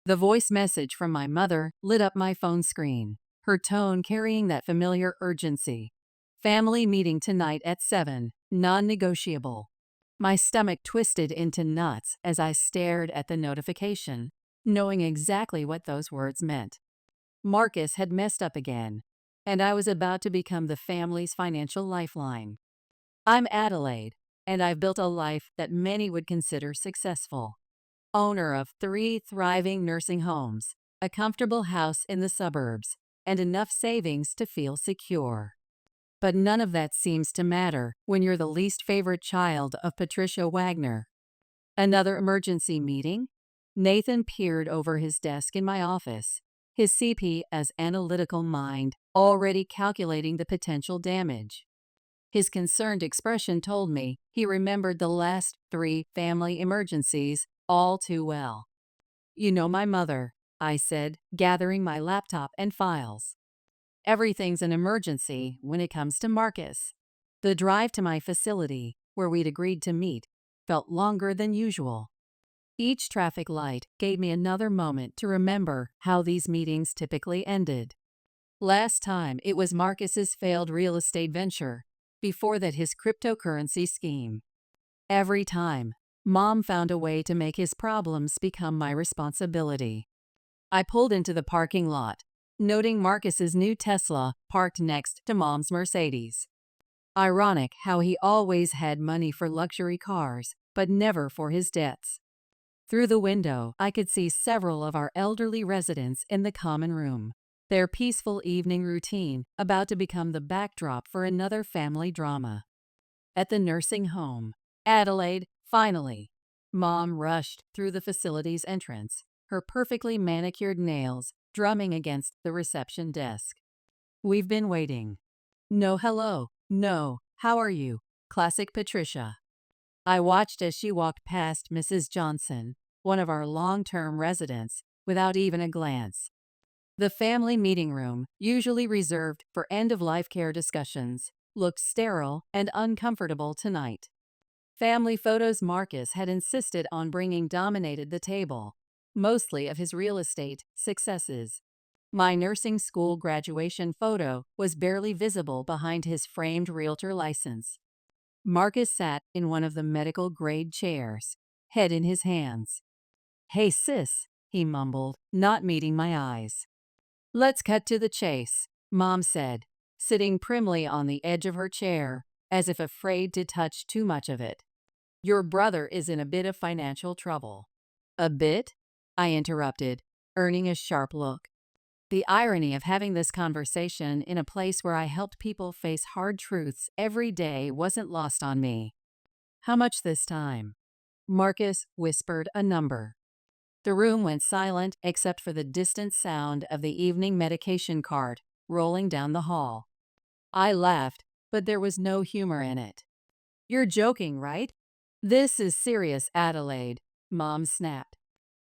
The voice message from my mother lit up my phone screen, her tone carrying that familiar urgency. Family meeting tonight at 7, non-negotiable. My stomach twisted into knots as I stared at the notification, knowing exactly what those words meant. Marcus had messed up again, and I was about to become the family's financial lifeline. I'm Adelaide, and I've built a life that many would consider successful. Owner of 3 thriving nursing homes, a comfortable house in the suburbs, and enough savings to feel secure. But none of that seems to matter when you're the least favorite child of Patricia Wagner. Another emergency meeting? Nathan peered over his desk in my office, his CP as analytical mind already calculating the potential damage. His concerned expression told me he remembered the last 3 family emergencies all too well. "You know my mother," I said, gathering my laptop and files. "Everything's an emergency when it comes to Marcus." The drive to my facility, where we'd agreed to meet, felt longer than usual. Each traffic light gave me another moment to remember how these meetings typically ended. Last time, it was Marcus's failed real estate venture. Before that, his cryptocurrency scheme. Every time, Mom found a way to make his problems become my responsibility. I pulled into the parking lot, noting Marcus's new Tesla parked next to Mom's Mercedes. Ironic how he always had money for luxury cars, but never for his debts. Through the window, I could see several of our elderly residents in the common room, their peaceful evening routine about to become the backdrop for another family drama. At the nursing home, Adelaide, finally. Mom rushed through the facility's entrance, her perfectly manicured nails drumming against the reception desk. "We've been waiting." "No hello, no, how are you?" Classic Patricia. I watched as she walked past Mrs. Johnson, one of our long-term residents, without even a glance. The family meeting room, usually reserved for end-of-life care discussions, looked sterile and uncomfortable tonight. Family photos Marcus had insisted on bringing dominated the table, mostly of his real estate successes. My nursing school graduation photo was barely visible behind his framed realtor license. Marcus sat in one of the medical-grade chairs, head in his hands. "Hey sis," he mumbled, not meeting my eyes. "Let's cut to the chase," Mom said, sitting primly on the edge of her chair, as if afraid to touch too much of it. "Your brother is in a bit of financial trouble." "A bit?" I interrupted, earning a sharp look. The irony of having this conversation in a place where I helped people face hard truths every day wasn't lost on me. "How much this time?" Marcus whispered a number. The room went silent except for the distant sound of the evening medication cart rolling down the hall. I laughed, but there was no humor in it. "You're joking, right?" "This is serious, Adelaide," Mom snapped.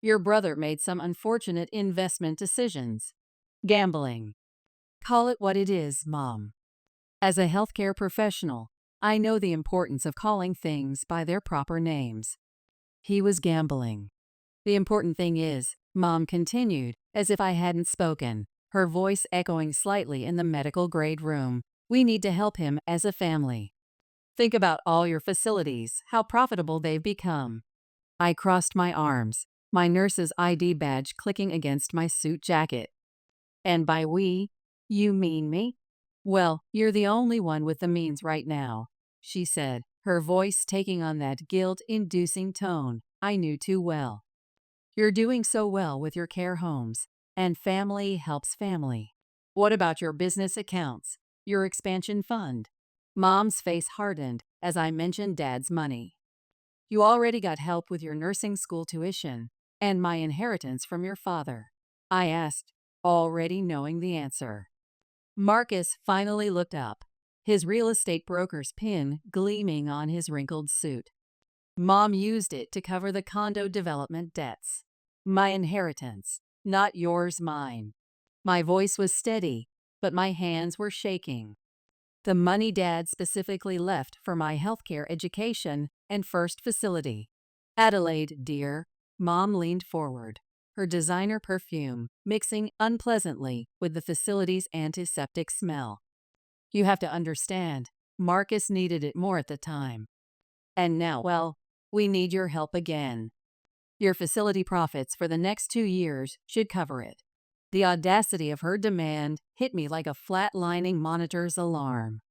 "Your brother made some unfortunate investment decisions. Gambling." "Call it what it is, Mom." As a healthcare professional, I know the importance of calling things by their proper names. He was gambling. The important thing is, Mom continued, as if I hadn't spoken, her voice echoing slightly in the medical-grade room, "we need to help him as a family. Think about all your facilities, how profitable they've become." I crossed my arms, my nurse's ID badge clicking against my suit jacket. "And by we, you mean me?" "Well, you're the only one with the means right now," she said, her voice taking on that guilt-inducing tone I knew too well. "You're doing so well with your care homes, and family helps family. What about your business accounts, your expansion fund?" Mom's face hardened as I mentioned Dad's money. "You already got help with your nursing school tuition and my inheritance from your father," I asked, already knowing the answer. Marcus finally looked up, his real estate broker's pin gleaming on his wrinkled suit. "Mom used it to cover the condo development debts. My inheritance, not yours, mine." My voice was steady, but my hands were shaking. "The money Dad specifically left for my healthcare education and first facility." "Adelaide, dear," Mom leaned forward. her designer perfume mixing unpleasantly with the facility's antiseptic smell. You have to understand, Marcus needed it more at the time. And now, well, we need your help again. Your facility profits for the next 2 years should cover it. The audacity of her demand hit me like a flatlining monitor's alarm.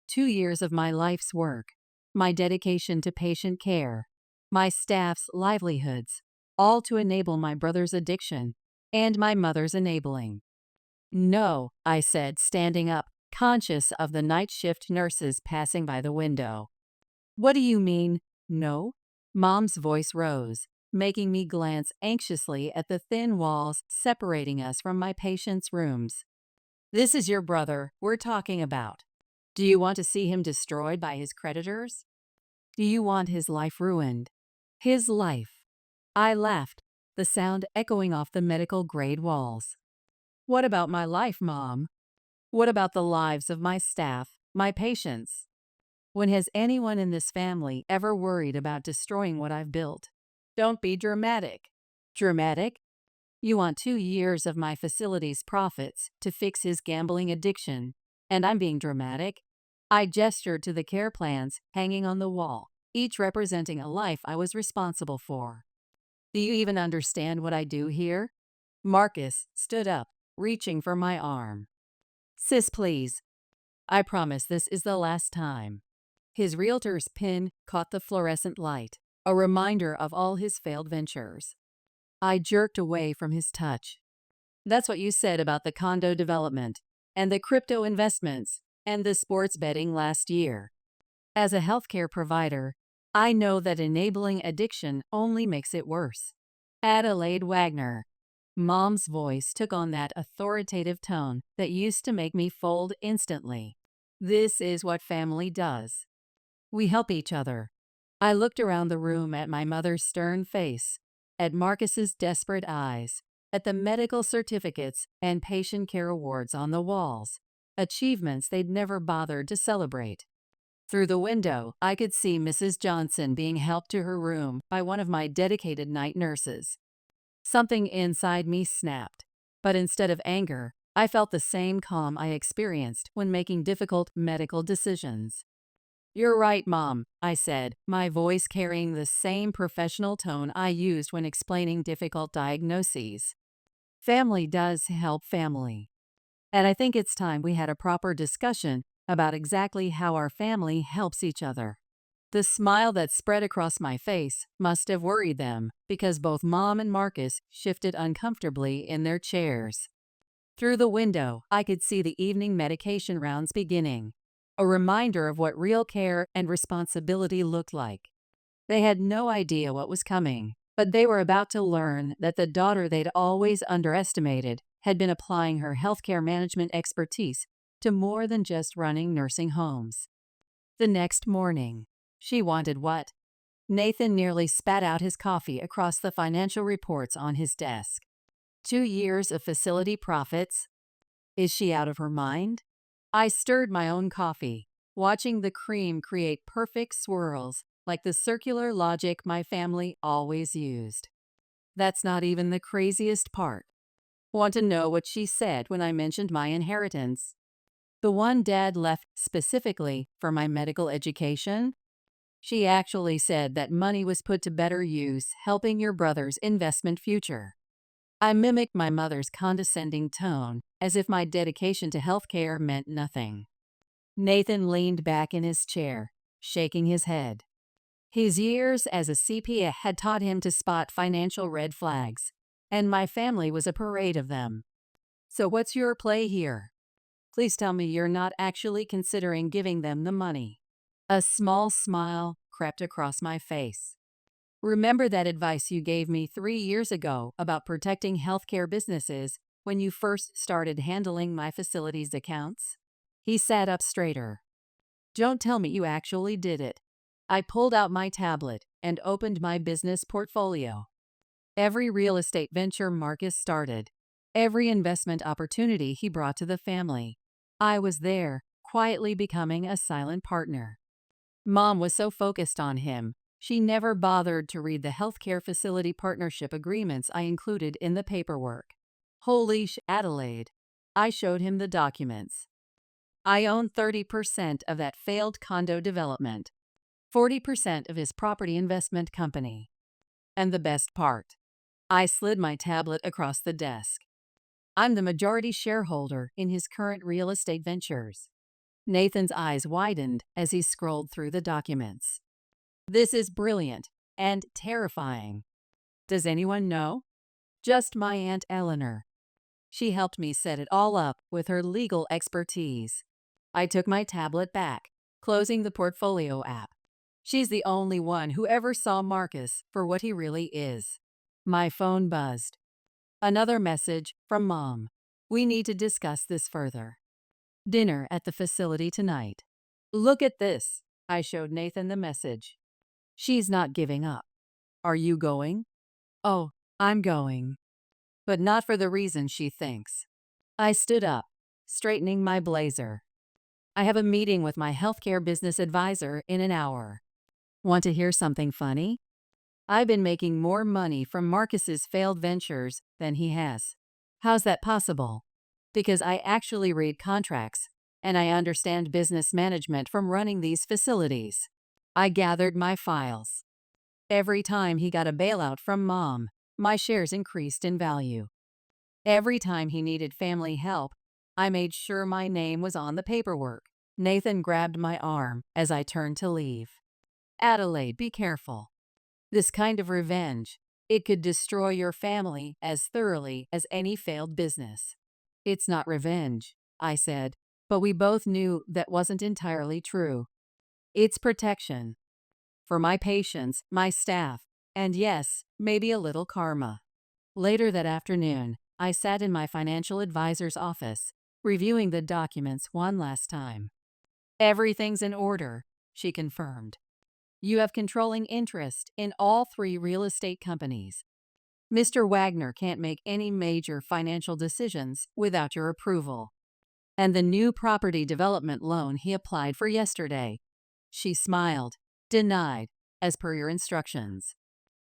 2 years of my life's work, my dedication to patient care, my staff's livelihoods, all to enable my brother's addiction and my mother's enabling. No, I said, standing up, conscious of the night shift nurses passing by the window. What do you mean, no? Mom's voice rose, making me glance anxiously at the thin walls separating us from my patients' rooms. This is your brother we're talking about. Do you want to see him destroyed by his creditors? Do you want his life ruined? His life. I laughed, the sound echoing off the medical-grade walls. What about my life, Mom? What about the lives of my staff, my patients? When has anyone in this family ever worried about destroying what I've built? Don't be dramatic. Dramatic? You want 2 years of my facility's profits to fix his gambling addiction, and I'm being dramatic? I gestured to the care plans hanging on the wall, each representing a life I was responsible for. Do you even understand what I do here? Marcus stood up, reaching for my arm. Sis, please. I promise this is the last time. His realtor's pin caught the fluorescent light, a reminder of all his failed ventures. I jerked away from his touch. That's what you said about the condo development, and the crypto investments, and the sports betting last year. As a healthcare provider, I know that enabling addiction only makes it worse. Adelaide Wagner. Mom's voice took on that authoritative tone that used to make me fold instantly. This is what family does. We help each other. I looked around the room at my mother's stern face, at Marcus's desperate eyes, at the medical certificates and patient care awards on the walls, achievements they'd never bothered to celebrate. Through the window, I could see Mrs. Johnson being helped to her room by one of my dedicated night nurses. Something inside me snapped, but instead of anger, I felt the same calm I experienced when making difficult medical decisions. You're right, Mom, I said, my voice carrying the same professional tone I used when explaining difficult diagnoses. Family does help family. And I think it's time we had a proper discussion about exactly how our family helps each other. The smile that spread across my face must have worried them because both Mom and Marcus shifted uncomfortably in their chairs. Through the window, I could see the evening medication rounds beginning, a reminder of what real care and responsibility looked like. They had no idea what was coming, but they were about to learn that the daughter they'd always underestimated had been applying her healthcare management expertise to more than just running nursing homes. The next morning, she wanted what? Nathan nearly spat out his coffee across the financial reports on his desk. 2 years of facility profits? Is she out of her mind? I stirred my own coffee, watching the cream create perfect swirls like the circular logic my family always used. That's not even the craziest part. Want to know what she said when I mentioned my inheritance? The one Dad left specifically for my medical education? She actually said that money was put to better use helping your brother's investment future. I mimicked my mother's condescending tone, as if my dedication to healthcare meant nothing. Nathan leaned back in his chair, shaking his head. His years as a CPA had taught him to spot financial red flags, and my family was a parade of them. So what's your play here? Please tell me you're not actually considering giving them the money. A small smile crept across my face. Remember that advice you gave me 3 years ago about protecting healthcare businesses when you first started handling my facility's accounts? He sat up straighter. Don't tell me you actually did it. I pulled out my tablet and opened my business portfolio. Every real estate venture Marcus started, every investment opportunity he brought to the family, I was there, quietly becoming a silent partner. Mom was so focused on him, She never bothered to read the healthcare facility partnership agreements I included in the paperwork. Holy Adelaide. I showed him the documents. I own 30% of that failed condo development, 40% of his property investment company. And the best part, I slid my tablet across the desk. I'm the majority shareholder in his current real estate ventures. Nathan's eyes widened as he scrolled through the documents. This is brilliant and terrifying. Does anyone know? Just my Aunt Eleanor. She helped me set it all up with her legal expertise. I took my tablet back, closing the portfolio app. She's the only one who ever saw Marcus for what he really is. My phone buzzed. Another message from Mom. We need to discuss this further. Dinner at the facility tonight. Look at this. I showed Nathan the message. She's not giving up. Are you going? Oh, I'm going. But not for the reason she thinks. I stood up, straightening my blazer. I have a meeting with my healthcare business advisor in an hour. Want to hear something funny? I've been making more money from Marcus's failed ventures than he has. How's that possible? Because I actually read contracts, and I understand business management from running these facilities. I gathered my files. Every time he got a bailout from Mom, my shares increased in value. Every time he needed family help, I made sure my name was on the paperwork. Nathan grabbed my arm as I turned to leave. Adelaide, be careful. This kind of revenge, it could destroy your family as thoroughly as any failed business. It's not revenge, I said, but we both knew that wasn't entirely true. It's protection. For my patients, my staff, and yes, maybe a little karma. Later that afternoon, I sat in my financial advisor's office, reviewing the documents one last time. Everything's in order, she confirmed. You have controlling interest in all 3 real estate companies. Mr. Wagner can't make any major financial decisions without your approval. And the new property development loan he applied for yesterday. She smiled. Denied, as per your instructions.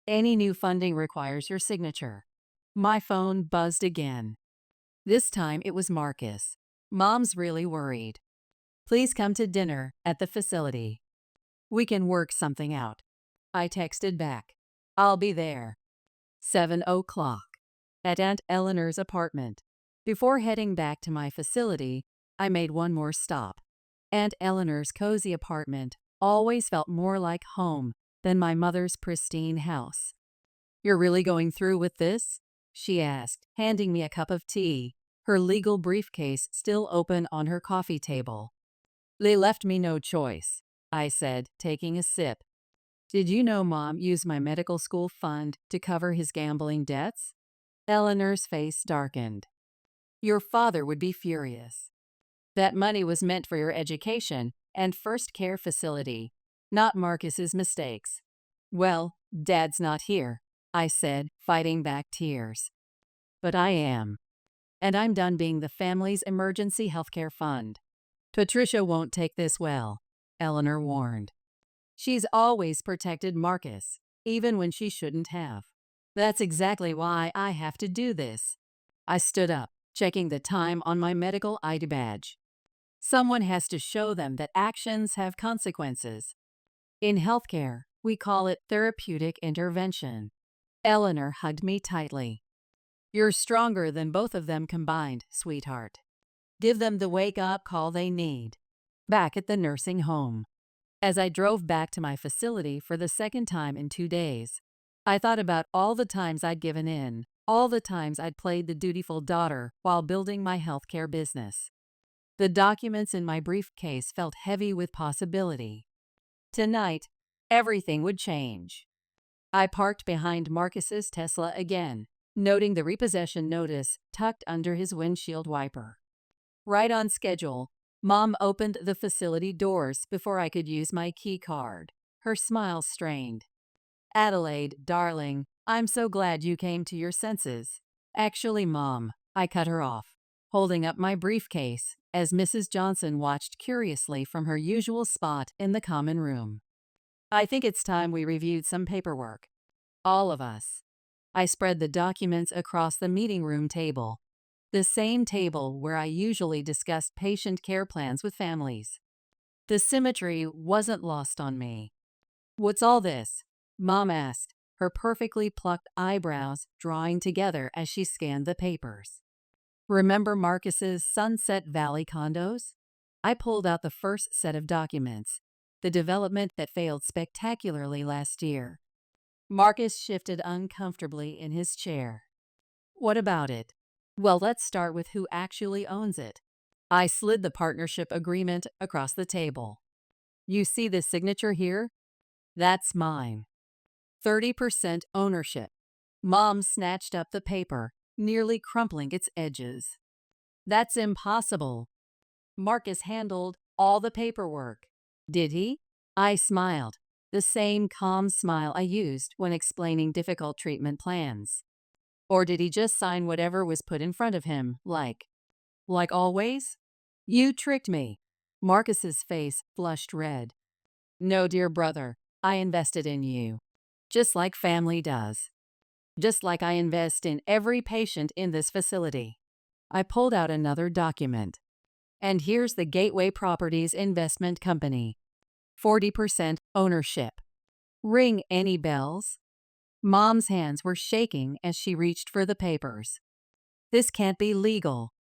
Any new funding requires your signature. My phone buzzed again. This time it was Marcus. Mom's really worried. Please come to dinner at the facility. We can work something out. I texted back. I'll be there. 7:00 at Aunt Eleanor's apartment. Before heading back to my facility, I made one more stop. Aunt Eleanor's cozy apartment always felt more like home than my mother's pristine house. You're really going through with this? She asked, handing me a cup of tea, her legal briefcase still open on her coffee table. They left me no choice, I said, taking a sip. Did you know Mom used my medical school fund to cover his gambling debts? Eleanor's face darkened. Your father would be furious. That money was meant for your education and first care facility, not Marcus's mistakes. Well, Dad's not here, I said, fighting back tears. But I am. And I'm done being the family's emergency healthcare fund. Patricia won't take this well, Eleanor warned. She's always protected Marcus, even when she shouldn't have. That's exactly why I have to do this. I stood up, checking the time on my medical ID badge. Someone has to show them that actions have consequences. In healthcare, we call it therapeutic intervention. Eleanor hugged me tightly. You're stronger than both of them combined, sweetheart. Give them the wake-up call they need. Back at the nursing home. As I drove back to my facility for the second time in 2 days, I thought about all the times I'd given in, all the times I'd played the dutiful daughter while building my healthcare business. The documents in my briefcase felt heavy with possibility. Tonight, everything would change. I parked behind Marcus's Tesla again, noting the repossession notice tucked under his windshield wiper. Right on schedule, Mom opened the facility doors before I could use my key card. Her smile strained. Adelaide, darling, I'm so glad you came to your senses. Actually, Mom, I cut her off, holding up my briefcase as Mrs. Johnson watched curiously from her usual spot in the common room. I think it's time we reviewed some paperwork. All of us. I spread the documents across the meeting room table, the same table where I usually discussed patient care plans with families. The symmetry wasn't lost on me. What's all this? Mom asked, her perfectly plucked eyebrows drawing together as she scanned the papers. Remember Marcus's Sunset Valley condos? I pulled out the first set of documents, the development that failed spectacularly last year. Marcus shifted uncomfortably in his chair. What about it? Well, let's start with who actually owns it. I slid the partnership agreement across the table. You see this signature here? That's mine. 30% ownership. Mom snatched up the paper, nearly crumpling its edges. That's impossible. Marcus handled all the paperwork. Did he? I smiled, the same calm smile I used when explaining difficult treatment plans. Or did he just sign whatever was put in front of him, like always? You tricked me. Marcus's face flushed red. No, dear brother, I invested in you. Just like family does. Just like I invest in every patient in this facility. I pulled out another document. And here's the Gateway Properties Investment Company. 40% ownership. Ring any bells? Mom's hands were shaking as she reached for the papers. This can't be legal.